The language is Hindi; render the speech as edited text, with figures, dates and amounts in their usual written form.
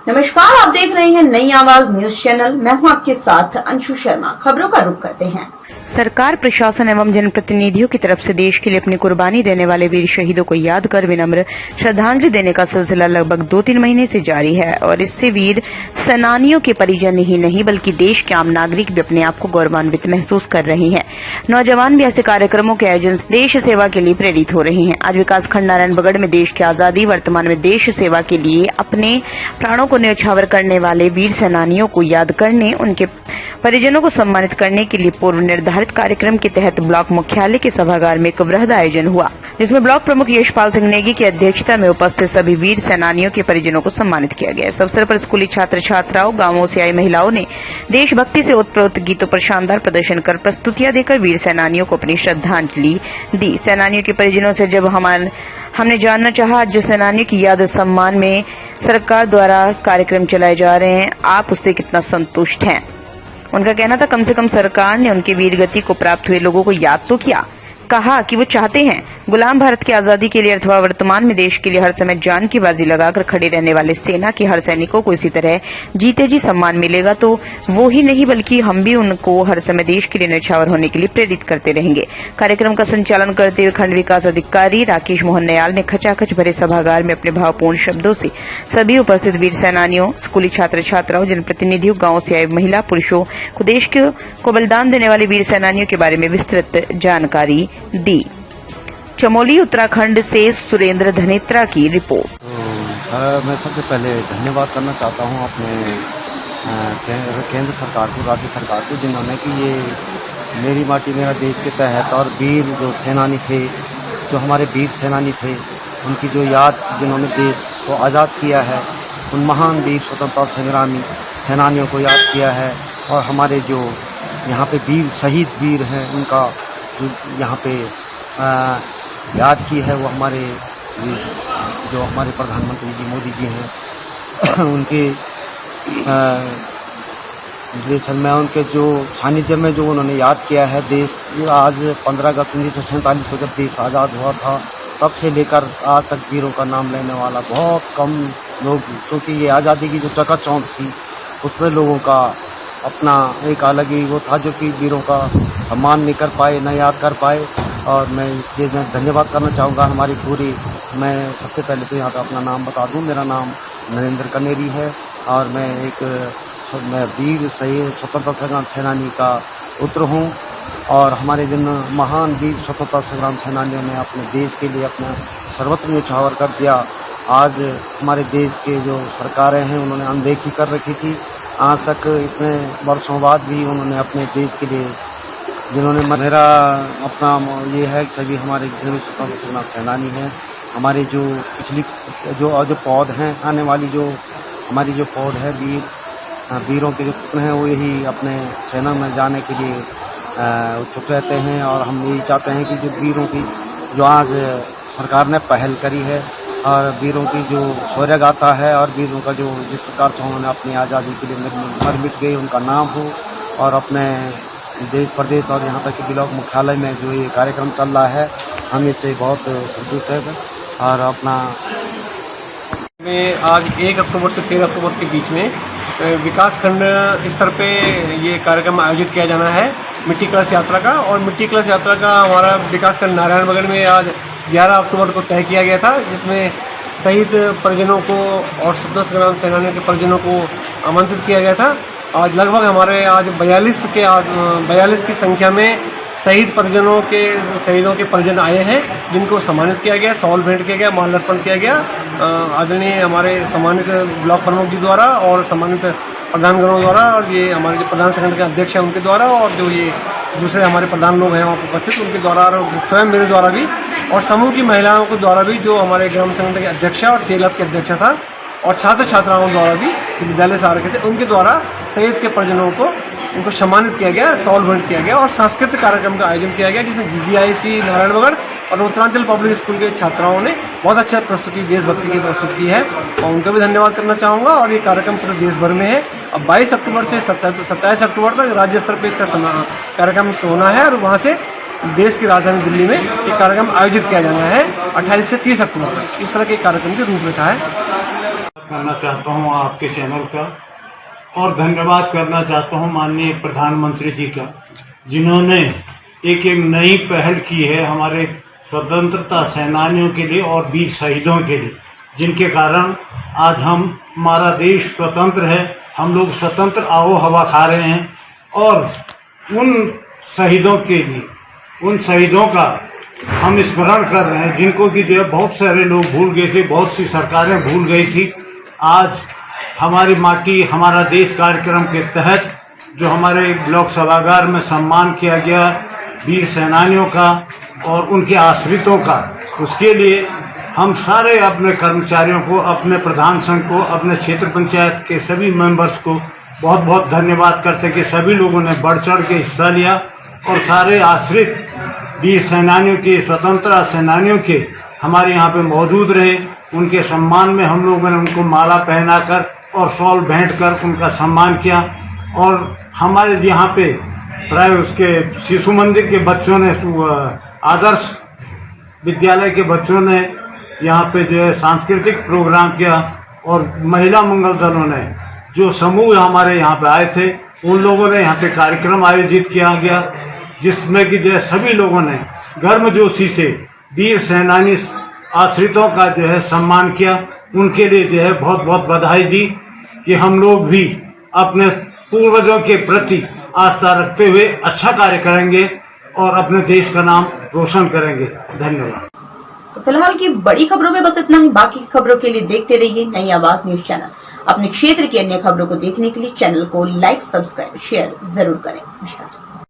नमस्कार, आप देख रहे हैं नई आवाज न्यूज चैनल। मैं हूं आपके साथ अंशु शर्मा। खबरों का रुख करते हैं। सरकार, प्रशासन एवं जनप्रतिनिधियों की तरफ से देश के लिए अपनी कुर्बानी देने वाले वीर शहीदों को याद कर विनम्र श्रद्धांजलि देने का सिलसिला लगभग 2-3 महीने से जारी है और इससे वीर सेनानियों के परिजन ही नहीं बल्कि देश के आम नागरिक भी अपने आप को गौरवान्वित महसूस कर रहे हैं। नौजवान भी ऐसे कार्यक्रमों के आयोजन देश सेवा के लिए प्रेरित हो रहे हैं। आज विकासखंड नारायणबगड़ में देश की आजादी, वर्तमान में देश सेवा के लिए अपने प्राणों को न्यौछावर करने वाले वीर सेनानियों को याद करने, उनके परिजनों को सम्मानित करने के लिए पूर्व निर्धारित कार्यक्रम के तहत ब्लॉक मुख्यालय के सभागार में एक वृहद आयोजन हुआ, जिसमें ब्लॉक प्रमुख यशपाल सिंह नेगी की अध्यक्षता में उपस्थित सभी वीर सेनानियों के परिजनों को सम्मानित किया गया। इस अवसर पर स्कूली छात्र छात्राओं, गांवों से आई महिलाओं ने देशभक्ति से ओतप्रोत गीतों पर शानदार प्रदर्शन कर प्रस्तुतियां देकर वीर सेनानियों को अपनी श्रद्धांजलि दी। सेनानियों के परिजनों से जब हमने जानना चाहा, जो सेनानियों की याद और सम्मान में सरकार द्वारा कार्यक्रम चलाए जा रहे हैं, आप उससे कितना संतुष्ट हैं? उनका कहना था, कम से कम सरकार ने उनके वीर गति को प्राप्त हुए लोगों को याद तो किया। कहा कि वो चाहते हैं गुलाम भारत की आजादी के लिए अथवा वर्तमान में देश के लिए हर समय जान की बाजी लगाकर खड़े रहने वाले सेना के हर सैनिकों को इसी तरह जीते जी सम्मान मिलेगा तो वो ही नहीं बल्कि हम भी उनको हर समय देश के लिए न्यौछावर होने के लिए प्रेरित करते रहेंगे। कार्यक्रम का संचालन करते हुए खंड विकास अधिकारी राकेश मोहन नयाल ने खचाखच भरे सभागार में अपने भावपूर्ण शब्दों से सभी उपस्थित वीर सेनानियों, स्कूली छात्र छात्राओं, जनप्रतिनिधियों, गाँव से आए महिला पुरुषों को देश को बलिदान देने वाले वीर सेनानियों के बारे में विस्तृत जानकारी दी। चमोली उत्तराखंड से सुरेंद्र धनेत्रा की रिपोर्ट। मैं सबसे पहले धन्यवाद करना चाहता हूं अपने केंद्र सरकार को, राज्य सरकार को, जिन्होंने कि ये मेरी माटी मेरा देश के तहत और वीर जो सेनानी थे, जो हमारे वीर सेनानी थे, उनकी जो याद, जिन्होंने देश को आज़ाद किया है, उन महान वीर स्वतंत्रता संग्रामी सेनानियों को याद किया है। और हमारे जो यहाँ पे वीर शहीद वीर हैं, उनका जो यहाँ पे याद की है, वो हमारे जो हमारे प्रधानमंत्री जी मोदी जी हैं उनके निर्देशन में, उनके जो सानिध्य में जो उन्होंने याद किया है देश। आज 15 अगस्त 1947 को जब देश आज़ाद हुआ था, तब से लेकर आज तक वीरों का नाम लेने वाला बहुत कम लोग, क्योंकि ये आज़ादी की जो चकाचौंध थी उसमें लोगों का अपना एक अलग ही वो था, जो कि वीरों का सम्मान नहीं कर पाए, न याद कर पाए। और मैं इसलिए मैं धन्यवाद करना चाहूँगा हमारी पूरी, मैं सबसे पहले तो यहाँ का अपना नाम बता दूँ, मेरा नाम नरेंद्र कनेरी है और मैं वीर शहीद स्वतंत्रता संग्राम सेनानी का पुत्र हूँ। और हमारे जिन महान वीर स्वतंत्रता संग्राम सेनानियों ने अपने देश के लिए अपना सर्वत्र न्यौछावर कर दिया, आज हमारे देश के जो सरकारें हैं उन्होंने अनदेखी कर रखी थी। आज तक इतने वर्षों बाद भी उन्होंने अपने देश के लिए, जिन्होंने मेरा अपना ये है कि सभी हमारे जितने स्वतंत्रता संग्राम सेनानी हैं, हमारे जो पिछली जो पौध हैं, आने वाली जो हमारी जो पौध है, वीरों के जो पुत्र हैं, वो यही अपने सेना में जाने के लिए उत्सुक रहते हैं। और हम यही चाहते हैं कि जो वीरों की जो आज सरकार ने पहल करी है और वीरों की जो शौर्य गाथा है और वीरों का जो जिस प्रकार से उन्होंने अपनी आज़ादी के लिए मर मिट गए, उनका नाम हो। और अपने देश प्रदेश और यहाँ तक कि ब्लॉक मुख्यालय में जो ये कार्यक्रम चल रहा है, हम इससे बहुत संतुष्ट हैं। और अपना में आज 1 अक्टूबर से 13 अक्टूबर के बीच में विकासखंड स्तर पे ये कार्यक्रम आयोजित किया जाना है मिट्टी कलश यात्रा का। और मिट्टी कलश यात्रा का हमारा विकासखंड नारायणबगड़ में आज 11 अक्टूबर को तय किया गया था, जिसमें शहीद परिजनों को और स्वतंत्रता संग्राम सेनानियों के परिजनों को आमंत्रित किया गया था। आज लगभग हमारे आज 42 की संख्या में शहीदों के परिजन आए हैं, जिनको सम्मानित किया गया, शॉल भेंट किया गया, माल्यार्पण किया गया आदरणीय हमारे सम्मानित ब्लॉक प्रमुख जी द्वारा और सम्मानित प्रधानगणों द्वारा, और ये हमारे जो प्रधान संगठन के अध्यक्ष हैं उनके द्वारा, और जो ये दूसरे हमारे प्रधान लोग हैं वहाँ पर उपस्थित उनके द्वारा, और स्वयं मेरे द्वारा भी, और समूह की महिलाओं के द्वारा भी, जो हमारे ग्राम संगठन के अध्यक्षा और सेल के अध्यक्षा था, और छात्र छात्राओं द्वारा भी विद्यालय से आ रखे थे, उनके द्वारा शहीद के परिजनों को उनको सम्मानित किया गया, शॉल भेंट किया गया और सांस्कृतिक कार्यक्रम का आयोजन किया गया, जिसमें GGIC नारायणबगड़ और उत्तरांचल पब्लिक स्कूल के छात्राओं ने बहुत अच्छा प्रस्तुति, देशभक्ति की प्रस्तुति की है, और उनका भी धन्यवाद करना चाहूँगा। और ये कार्यक्रम पूरे देश भर में है। अब 22 अक्टूबर से 27 अक्टूबर तक राज्य स्तर पर इसका कार्यक्रम होना है, और वहाँ से देश की राजधानी दिल्ली में एक कार्यक्रम आयोजित किया जाना है 28 से 30 अक्टूबर तक। इस तरह के कार्यक्रम की रूपरेखा है। करना चाहता हूं आपके चैनल का और धन्यवाद करना चाहता हूं माननीय प्रधानमंत्री जी का, जिन्होंने एक नई पहल की है हमारे स्वतंत्रता सेनानियों के लिए और वीर शहीदों के लिए, जिनके कारण आज हमारा देश स्वतंत्र है। हम लोग स्वतंत्र आओ हवा खा रहे हैं और उन शहीदों के लिए, उन शहीदों का हम स्मरण कर रहे हैं, जिनको कि जो है बहुत सारे लोग भूल गए थे, बहुत सी सरकारें भूल गई थी। आज हमारी माटी हमारा देश कार्यक्रम के तहत जो हमारे ब्लॉक सभागार में सम्मान किया गया वीर सेनानियों का और उनके आश्रितों का, उसके लिए हम सारे अपने कर्मचारियों को, अपने प्रधान संघ को, अपने क्षेत्र पंचायत के सभी मेंबर्स को बहुत बहुत धन्यवाद करते कि सभी लोगों ने बढ़ चढ़ के हिस्सा लिया और सारे आश्रित वीर सेनानियों के, स्वतंत्रता सेनानियों के हमारे यहाँ पे मौजूद रहे। उनके सम्मान में हम लोगों ने उनको माला पहनाकर और शॉल भेंट कर उनका सम्मान किया और हमारे यहाँ पे प्राय उसके शिशु मंदिर के बच्चों ने, आदर्श विद्यालय के बच्चों ने यहाँ पे जो है सांस्कृतिक प्रोग्राम किया और महिला मंगल दलों ने, जो समूह हमारे यहाँ पे आए थे, उन लोगों ने यहाँ पे कार्यक्रम आयोजित किया गया, जिसमें कि जो है सभी लोगों ने गर्मजोशी से वीर सेनानी आश्रितों का जो है सम्मान किया। उनके लिए जो है बहुत बहुत बधाई दी कि हम लोग भी अपने पूर्वजों के प्रति आस्था रखते हुए अच्छा कार्य करेंगे और अपने देश का नाम रोशन करेंगे। धन्यवाद। तो फिलहाल की बड़ी खबरों में बस इतना ही। बाकी की खबरों के लिए देखते रहिए नई आवाज न्यूज चैनल। अपने क्षेत्र की अन्य खबरों को देखने के लिए चैनल को लाइक, सब्सक्राइब, शेयर जरूर करें। नमस्कार।